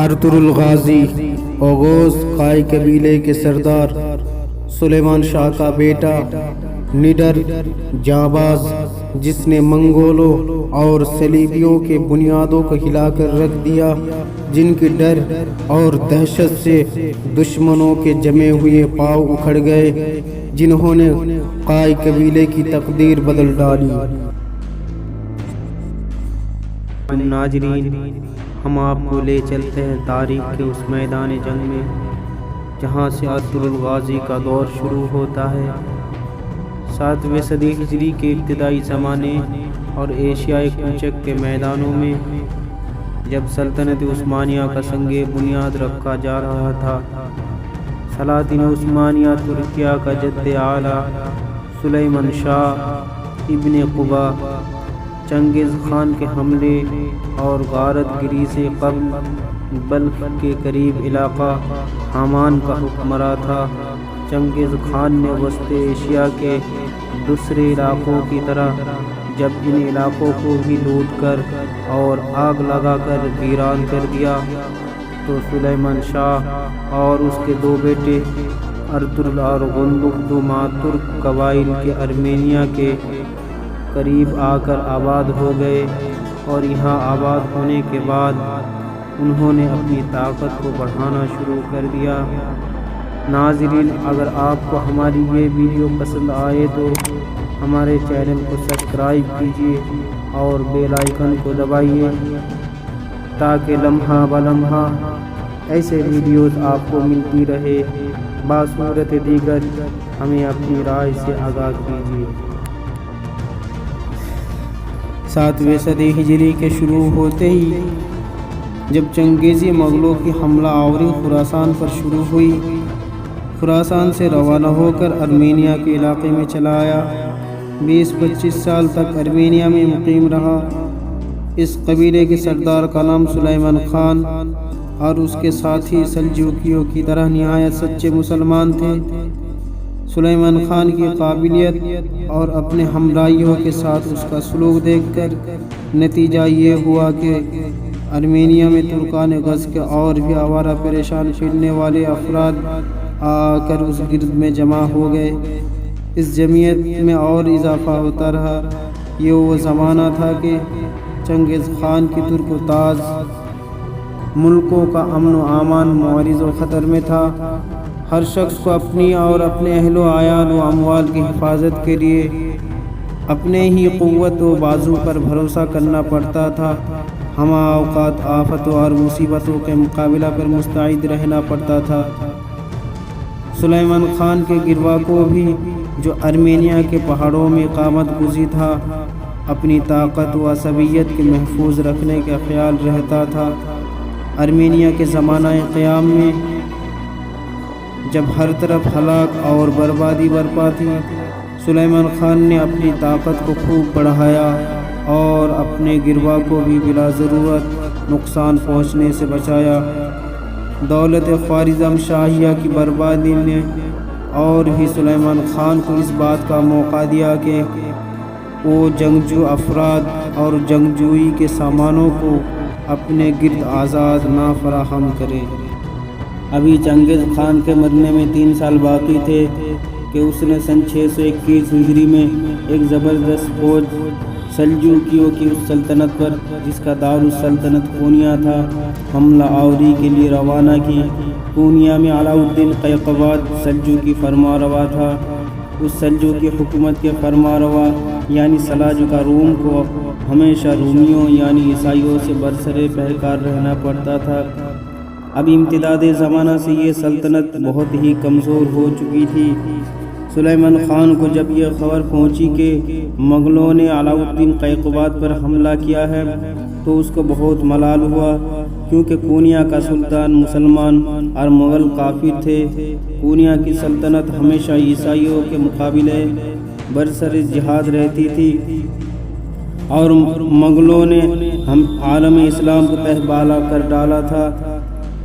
Ertugrul Ghazi Oghuz قائی قبیلے کے سردار، سلیمان شاہ کا بیٹا، نڈر جانباز، جس نے منگولوں اور صلیبیوں کے بنیادوں کو ہلا کر رکھ دیا، جن کی ڈر اور دہشت سے دشمنوں کے جمے ہوئے پاؤں اکھڑ گئے، جنہوں نے قائی قبیلے کی تقدیر بدل ڈالی۔ ناظرین، ہم آپ کو لے چلتے ہیں تاریخ کے اس میدان جنگ میں جہاں سے ارطغرل غازی کا دور شروع ہوتا ہے۔ 7ویں صدی ہجری کے ابتدائی زمانے اور ایشیائی کوچک کے میدانوں میں جب سلطنت عثمانیہ کا سنگ بنیاد رکھا جا رہا تھا، سلاطین عثمانیہ ترکیہ کا جد اعلیٰ سلیمان شاہ ابن قبا چنگیز خان کے حملے اور غارت گری سے قبل بلخ کے قریب علاقہ حامان کا حکمراں تھا۔ چنگیز خان نے وسط ایشیا کے دوسرے علاقوں کی طرح جب ان علاقوں کو بھی لوٹ کر اور آگ لگا کر ویران کر دیا تو سلیمان شاہ اور اس کے 2 بیٹے ارطغرل اور غندق دو ترک قبائل کے ارمینیا کے قریب آ کر آباد ہو گئے، اور یہاں آباد ہونے کے بعد انہوں نے اپنی طاقت کو بڑھانا شروع کر دیا۔ ناظرین، اگر آپ کو ہماری یہ ویڈیو پسند آئے تو ہمارے چینل کو سبسکرائب کیجیے اور بیل آئیکن کو دبائیے تاکہ لمحہ بلمحہ ایسے ویڈیوز آپ کو ملتی رہے۔ بصورت دیگر ہمیں اپنی رائے سے آگاہ کیجیے۔ 7ویں صدی ہجری کے شروع ہوتے ہی جب چنگیزی مغلوں کی حملہ آوری خراسان پر شروع ہوئی، خراسان سے روانہ ہو کر ارمینیا کے علاقے میں چلا آیا۔ 20-25 سال تک ارمینیا میں مقیم رہا۔ اس قبیلے کے سردار کا نام سلیمان خان اور اس کے ساتھی سلجوکیوں کی طرح نہایت سچے مسلمان تھے۔ سلیمان خان کی قابلیت اور اپنے ہمراہیوں کے ساتھ اس کا سلوک دیکھ کر نتیجہ یہ ہوا کہ ارمینیا میں ترکان غز کے اور بھی آوارہ پریشان پھرنے والے افراد آ کر اس گرد میں جمع ہو گئے۔ اس جمعیت میں اور اضافہ ہوتا رہا۔ یہ وہ زمانہ تھا کہ چنگیز خان کی ترک و تاز ملکوں کا امن و امان معرض و خطر میں تھا۔ ہر شخص کو اپنی اور اپنے اہل و عیال و اموال کی حفاظت کے لیے اپنے ہی قوت و بازو پر بھروسہ کرنا پڑتا تھا۔ ہمہ اوقات آفتوں اور مصیبتوں کے مقابلہ پر مستعد رہنا پڑتا تھا۔ سلیمان خان کے گروہ کو بھی، جو ارمینیا کے پہاڑوں میں اقامت گزین تھا، اپنی طاقت و عصبیت کے محفوظ رکھنے کا خیال رہتا تھا۔ ارمینیا کے زمانہ قیام میں جب ہر طرف ہلاک اور بربادی برپا تھی، سلیمان خان نے اپنی طاقت کو خوب بڑھایا اور اپنے گروہ کو بھی بلا ضرورت نقصان پہنچنے سے بچایا۔ دولت خوارزم شاہیہ کی بربادی نے اور بھی سلیمان خان کو اس بات کا موقع دیا کہ وہ جنگجو افراد اور جنگجوئی کے سامانوں کو اپنے گرد آزاد نہ فراہم کرے۔ ابھی چنگیز خان کے مرنے میں 3 سال باقی تھے کہ اس نے سن 621 ہجری میں ایک زبردست فوج سلجوکیوں کی اس سلطنت پر، جس کا دارالسلطنت کونیا تھا، حملہ آوری کے لیے روانہ کی۔ کونیا میں علاء الدین قیقباد سلجوکی فرمانروا تھا۔ اس سلجوکی حکومت کے فرمانروا یعنی سلاجقہ روم کو ہمیشہ رومیوں یعنی عیسائیوں سے برسر پیکار رہنا پڑتا تھا۔ اب امتداد زمانہ سے یہ سلطنت بہت ہی کمزور ہو چکی تھی۔ سلیمان خان کو جب یہ خبر پہنچی کہ مغلوں نے علاء الدین قیقباد پر حملہ کیا ہے تو اس کو بہت ملال ہوا، کیونکہ کونیا کا سلطان مسلمان اور مغل کافر تھے۔ کونیا کی سلطنت ہمیشہ عیسائیوں کے مقابلے برسر جہاد رہتی تھی اور مغلوں نے عالم اسلام کو تہبالا کر ڈالا تھا۔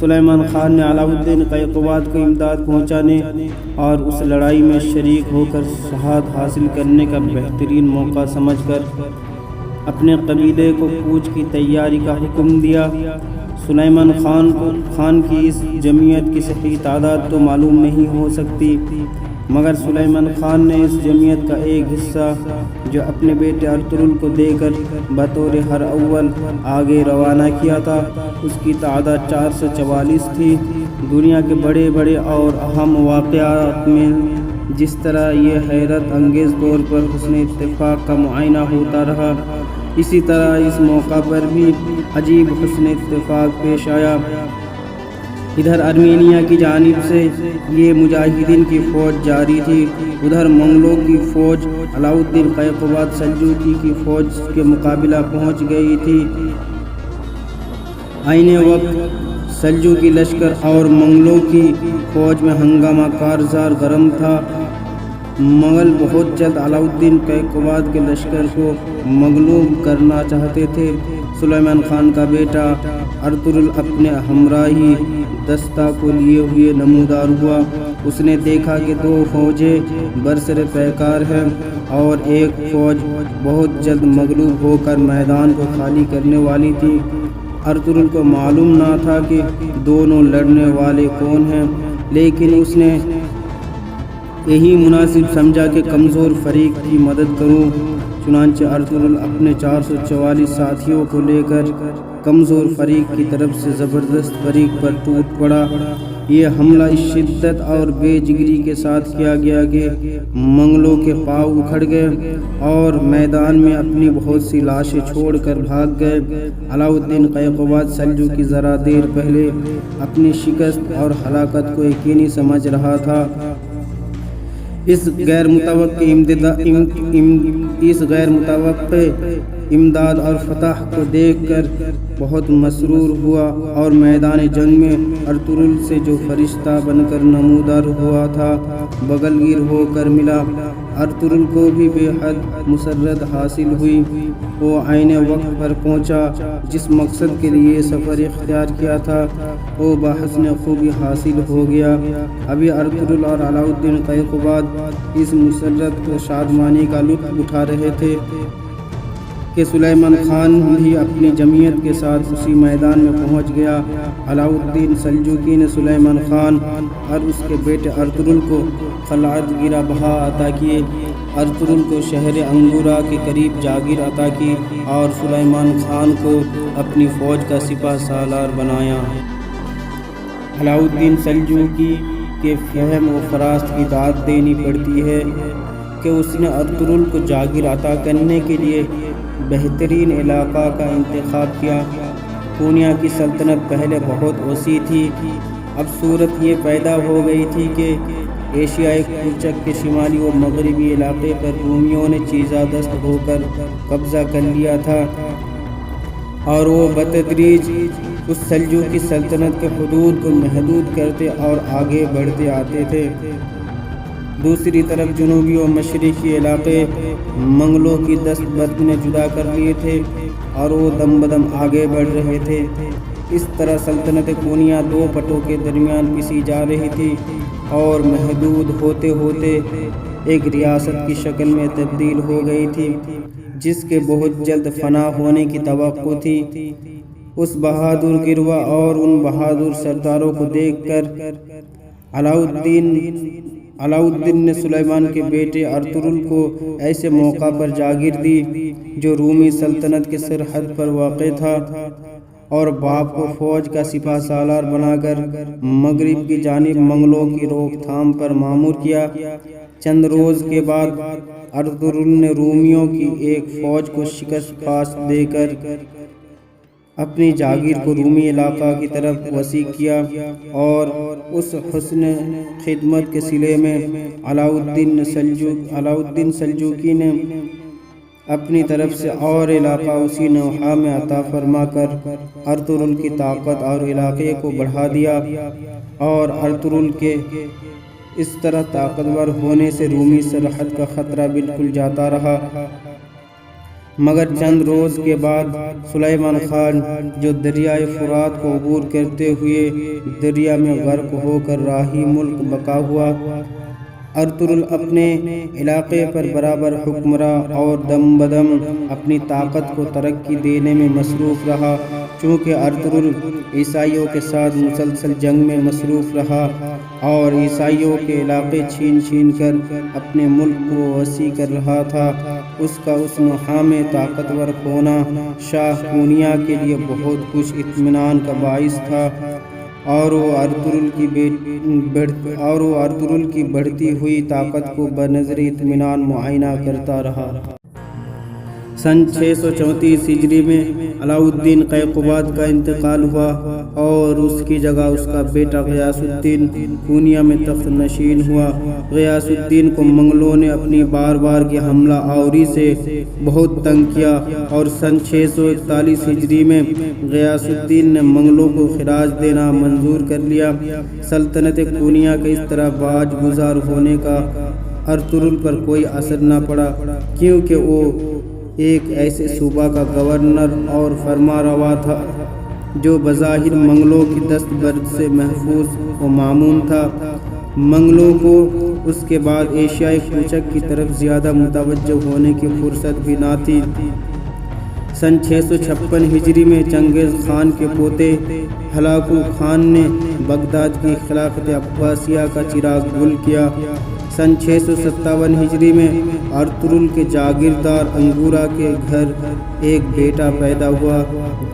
سلیمان خان نے علاء الدین قیقباد کو امداد پہنچانے اور اس لڑائی میں شریک ہو کر شہادت حاصل کرنے کا بہترین موقع سمجھ کر اپنے قبیلے کو کوچ کی تیاری کا حکم دیا۔ سلیمان خان کی اس جمعیت کی صحیح تعداد تو معلوم نہیں ہو سکتی، مگر سلیمان خان نے اس جمعیت کا ایک حصہ جو اپنے بیٹے ارطغرل کو دے کر بطور ہر اول آگے روانہ کیا تھا، اس کی تعداد 444 تھی۔ دنیا کے بڑے بڑے اور اہم واقعات میں جس طرح یہ حیرت انگیز طور پر حسن اتفاق کا معائنہ ہوتا رہا، اسی طرح اس موقع پر بھی عجیب حسن اتفاق پیش آیا۔ ادھر ارمینیا کی جانب سے یہ مجاہدین کی فوج جاری تھی، ادھر منگلوں کی فوج علاؤالدین قیقباد سلجوقی کی فوج کے مقابلہ پہنچ گئی تھی۔ عین وقت سلجوقی لشکر اور منگلوں کی فوج میں ہنگامہ کارزار گرم تھا۔ مغل بہت جلد علاؤالدین قیقباد کے لشکر کو مغلوب کرنا چاہتے تھے۔ سلیمان خان کا بیٹا ارطغرل اپنے ہمراہی دستہ کو لیے ہوئے نمودار ہوا۔ اس نے دیکھا کہ 2 فوجیں برسر پیکار ہیں اور ایک فوج بہت جلد مغلوب ہو کر میدان کو خالی کرنے والی تھی۔ ارطغرل کو معلوم نہ تھا کہ دونوں لڑنے والے کون ہیں، لیکن اس نے یہی مناسب سمجھا کہ کمزور فریق کی مدد کروں۔ چنانچہ ارطغرل اپنے 444 ساتھیوں کو لے کر کمزور فریق کی طرف سے زبردست فریق پر ٹوٹ پڑا۔ یہ حملہ اس شدت اور بے جگری کے ساتھ کیا گیا کہ منگلوں کے پاؤں اکھڑ گئے اور میدان میں اپنی بہت سی لاشیں چھوڑ کر بھاگ گئے۔ علاؤالدین قیقباد سلجوقی ذرا دیر پہلے اپنی شکست اور ہلاکت کو یقینی سمجھ رہا تھا۔ اس غیر متوقع امداد اور فتح کو دیکھ کر بہت مسرور ہوا اور میدان جنگ میں ارطغرل سے جو فرشتہ بن کر نمودار ہوا تھا بغل گیر ہو کر ملا۔ ارطغرل کو بھی بے حد مسرت حاصل ہوئی۔ وہ عین وقت پر پہنچا، جس مقصد کے لیے سفر اختیار کیا تھا وہ بحسن خوبی حاصل ہو گیا۔ ابھی ارطغرل اور علاؤالدین قیقباد اس مسرت و شادمانی کا لطف اٹھا رہے تھے کہ سلیمان خان بھی اپنی جمعیت کے ساتھ اسی میدان میں پہنچ گیا۔ علاؤالدین سلجوقی نے سلیمان خان اور اس کے بیٹے ارطغرل کو قلعت گرہ بہا عطا کیے، ارطغرل کو شہر انگورا کے قریب جاگیر عطا کی اور سلیمان خان کو اپنی فوج کا سپہ سالار بنایا۔ علاؤالدین سلجوقی کے فہم و فراست کی داد دینی پڑتی ہے کہ اس نے ارطغرل کو جاگیر عطا کرنے کے لیے بہترین علاقہ کا انتخاب کیا۔ پونیا کی سلطنت پہلے بہت وسیع تھی، اب صورت یہ پیدا ہو گئی تھی کہ ایشیائی کرچک کے شمالی و مغربی علاقے پر رومیوں نے چیزہ دست ہو کر قبضہ کر لیا تھا اور وہ بتدریج اس سلجوقی سلطنت کے حدود کو محدود کرتے اور آگے بڑھتے آتے تھے۔ دوسری طرف جنوبی و مشرقی علاقے منگلوں کی دست برد نے جدا کر لیے تھے اور وہ دم بدم آگے بڑھ رہے تھے۔ اس طرح سلطنت پونیا 2 پٹوں کے درمیان پسی جا رہی تھی اور محدود ہوتے ہوتے ایک ریاست کی شکل میں تبدیل ہو گئی تھی، جس کے بہت جلد فنا ہونے کی توقع تھی۔ اس بہادر گروہ اور ان بہادر سرداروں کو دیکھ کر علاؤالدین نے سلیمان کے بیٹے ارطغرل کو ایسے موقع پر جاگیر دی جو رومی سلطنت کے سرحد پر واقع تھا، اور باپ کو فوج کا سپہ سالار بنا کر مغرب کی جانب منگلوں کی روک تھام پر مامور کیا۔ چند روز کے بعد ارطغرل نے رومیوں کی ایک فوج کو شکست پاس دے کر اپنی جاگیر کو رومی علاقہ کی طرف وسیع کیا، اور اس حسن خدمت کے صلے میں علاؤالدین سلجوقی نے اپنی طرف سے اور علاقہ اسی نوحہ میں عطا فرما کر ارطغرل کی طاقت اور علاقے کو بڑھا دیا، اور ارطغرل کے اس طرح طاقتور ہونے سے رومی سرحد کا خطرہ بالکل جاتا رہا۔ مگر چند روز کے بعد سلیمان خان جو دریائے فرات کو عبور کرتے ہوئے دریا میں غرق ہو کر راہی ملک بقا ہوا، ارطغرل اپنے علاقے پر برابر حکمراں اور دم بدم اپنی طاقت کو ترقی دینے میں مصروف رہا۔ چونکہ ارطغرل عیسائیوں کے ساتھ مسلسل جنگ میں مصروف رہا اور عیسائیوں کے علاقے چھین چھین کر اپنے ملک کو وسیع کر رہا تھا، اس کا اس مہم میں طاقتور ہونا شاہ قونیہ کے لیے بہت کچھ اطمینان کا باعث تھا، اور وہ ارطغرل کی بڑھتی ہوئی طاقت کو بنظر اطمینان معائنہ کرتا رہا۔ سن 634 ہجری میں علاء الدین قیقباد کا انتقال ہوا اور اس کی جگہ اس کا بیٹا غیاث الدین قونیہ میں تخت نشین ہوا۔ غیاث الدین کو منگلوں نے اپنی بار بار کی حملہ آوری سے بہت تنگ کیا اور سن 641 ہجری میں غیاث الدین نے منگلوں کو خراج دینا منظور کر لیا۔ سلطنت قونیہ کے اس طرح باج گزار ہونے کا ارطغرل پر کوئی اثر نہ پڑا، کیونکہ وہ ایک ایسے صوبہ کا گورنر اور فرما روا تھا جو بظاہر منگلوں کی دست برد سے محفوظ و مامون تھا۔ منگلوں کو اس کے بعد ایشیائی کوچک کی طرف زیادہ متوجہ ہونے کی فرصت بھی نہ تھی۔ سن 656 ہجری میں چنگیز خان کے پوتے ہلاکو خان نے بغداد کی خلافت عباسیہ کا چراغ گل کیا۔ سن 657 ہجری میں ارطغرل کے جاگیردار انگورا کے گھر ایک بیٹا پیدا ہوا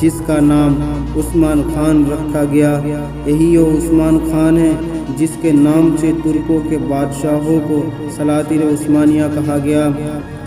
جس کا نام عثمان خان رکھا گیا۔ یہی وہ عثمان خان ہے جس کے نام سے ترکوں کے بادشاہوں کو سلاطین عثمانیہ کہا گیا۔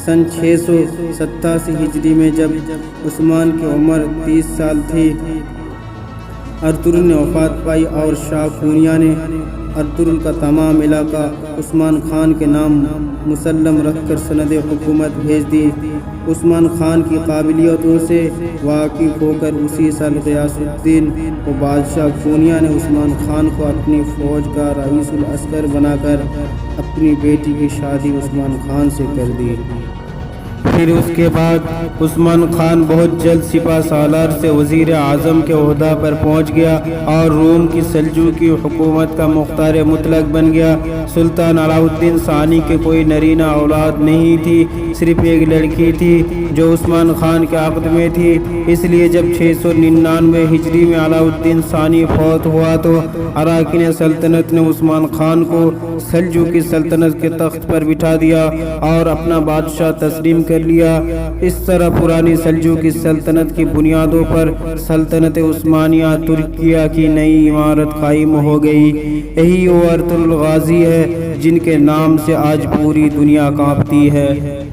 سن 687 ہجری میں جب عثمان کی عمر 30 سال تھی، ارطغرل نے وفات پائی اور شاہ قونیہ نے ارطغرل کا تمام علاقہ عثمان خان کے نام مسلم رکھ کر سند حکومت بھیج دی۔ عثمان خان کی قابلیتوں سے واقف ہو کر اسی سال غیاث الدین و بادشاہ قونیہ نے عثمان خان کو اپنی فوج کا رئیس العسکر بنا کر اپنی بیٹی کی شادی عثمان خان سے کر دی۔ پھر اس کے بعد عثمان خان بہت جلد سپہ سالار سے وزیر اعظم کے عہدہ پر پہنچ گیا اور روم کی سلجوقی حکومت کا مختار مطلق بن گیا۔ سلطان علاء الدین ثانی کے کوئی نرینہ اولاد نہیں تھی، صرف ایک لڑکی تھی جو عثمان خان کے عقد میں تھی۔ اس لیے جب 699 ہجری میں علاء الدین ثانی فوت ہوا تو اراکین سلطنت نے عثمان خان کو سلجوقی سلطنت کے تخت پر بٹھا دیا اور اپنا بادشاہ تسلیم کر لیا۔ اس طرح پرانی سلجوقی سلطنت کی بنیادوں پر سلطنت عثمانیہ ترکیہ کی نئی عمارت قائم ہو گئی۔ یہی وہ ارطغرل غازی ہے جن کے نام سے آج پوری دنیا کانپتی ہے۔